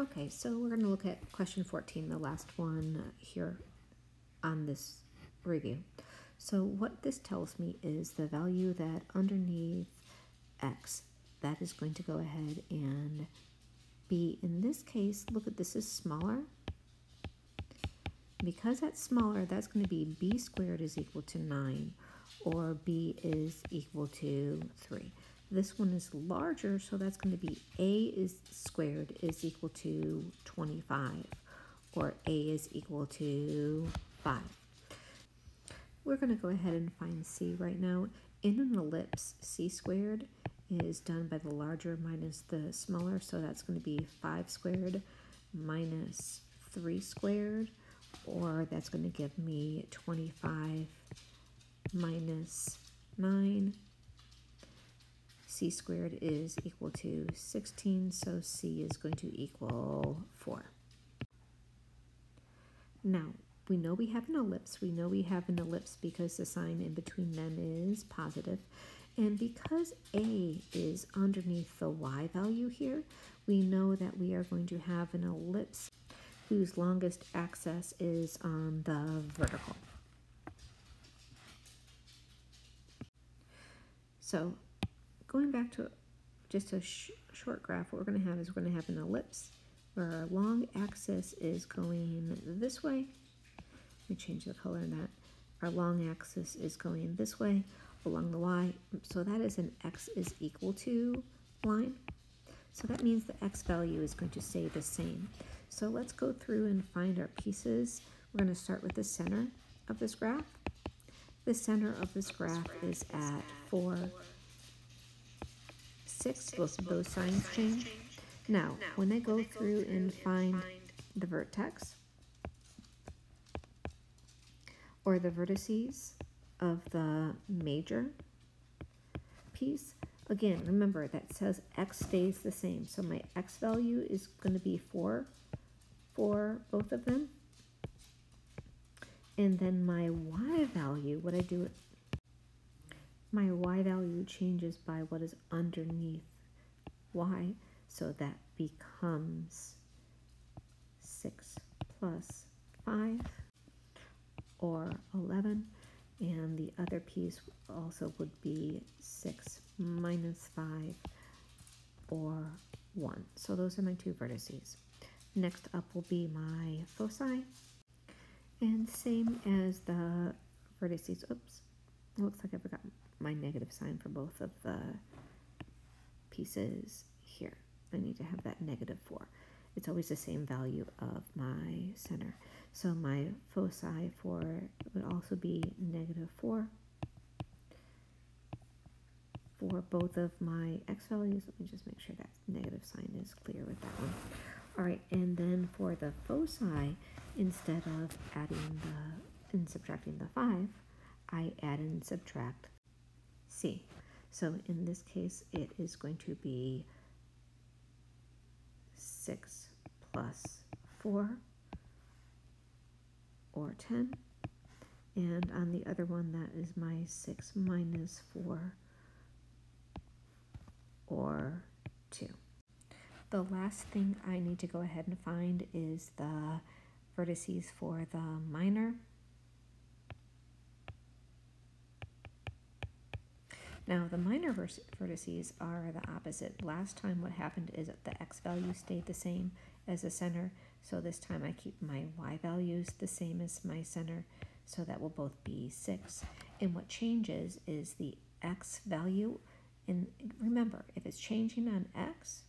Okay, so we're going to look at question 14, the last one here on this review. So what this tells me is the value that underneath x, that is going to go ahead and be, in this case, look at this is smaller. Because that's smaller, that's going to be b squared is equal to 9, or b is equal to 3. This one is larger, so that's going to be a is squared is equal to 25, or a is equal to 5. We're going to go ahead and find c right now. In an ellipse, c squared is done by the larger minus the smaller, so that's going to be 5 squared minus 3 squared, or that's going to give me 25 minus 9. C squared is equal to 16, so c is going to equal 4. Now, we know we have an ellipse. We know we have an ellipse because the sign in between them is positive. And because a is underneath the y value here, we know that we are going to have an ellipse whose longest axis is on the vertical. So going back to just a short graph, what we're going to have is we're going to have an ellipse where our long axis is going this way. Let me change the color in that. Our long axis is going this way along the y. So that is an x is equal to line. So that means the x value is going to stay the same. So let's go through and find our pieces. We're going to start with the center of this graph. The center of this graph is at 4, 6. Both of those signs change. Now, when I go through and find the vertex, or the vertices of the major piece, again, remember that says x stays the same. So my x value is going to be 4 for both of them. And then my y value, what I do, my y value changes by what is underneath y. So that becomes 6 plus 5, or 11, and the other piece also would be 6 minus 5, or 1. So those are my two vertices. Next up will be my foci, and same as the vertices. Oops, it looks like I forgot my negative sign for both of the pieces here. I need to have that negative 4. It's always the same value of my center. So my foci for would also be negative 4 for both of my x values. Let me just make sure that negative sign is clear with that one. All right, and then for the foci, instead of adding and subtracting the 5, I add and subtract c. So in this case, it is going to be 6 plus 4, or 10, and on the other one, that is my 6 minus 4, or 2. The last thing I need to go ahead and find is the vertices for the minor. Now, the minor vertices are the opposite. Last time what happened is that the x value stayed the same as the center, so this time I keep my y values the same as my center, so that will both be 6. And what changes is the x value, and remember, if it's changing on x,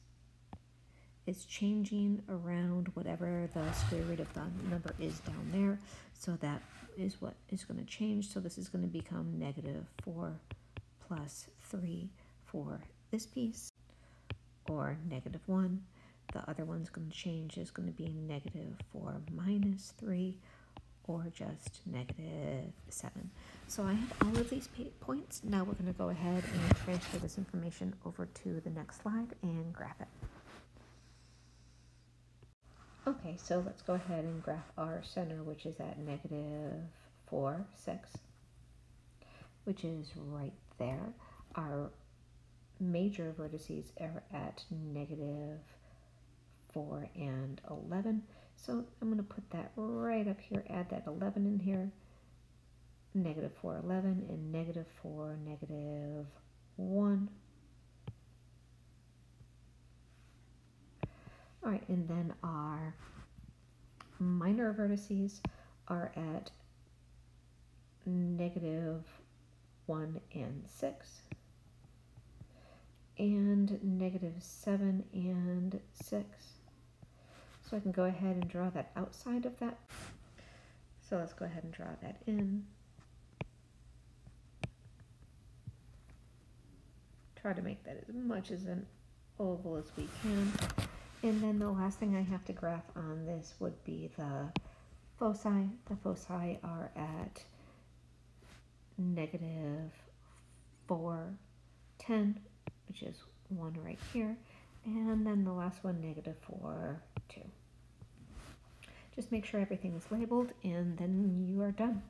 it's changing around whatever the square root of the number is down there, so that is what is going to change. So this is going to become negative 4 plus 3 for this piece, or negative 1. The other one's going to change, is going to be negative 4 minus 3, or just negative 7. So I have all of these points. Now we're going to go ahead and transfer this information over to the next slide and graph it. Okay, so let's go ahead and graph our center, which is at negative 4, 6, which is right there. Our major vertices are at negative 4, and 11. So I'm going to put that right up here, add that 11 in here, negative 4, 11, and negative 4, negative 1. All right, and then our minor vertices are at negative 1 and 6, and negative 7 and 6. So I can go ahead and draw that outside of that. So let's go ahead and draw that in. Try to make that as much as an oval as we can. And then the last thing I have to graph on this would be the foci. The foci are at negative 4, 10, which is 1 right here. And then the last one, negative 4, 2. Just make sure everything is labeled, and then you are done.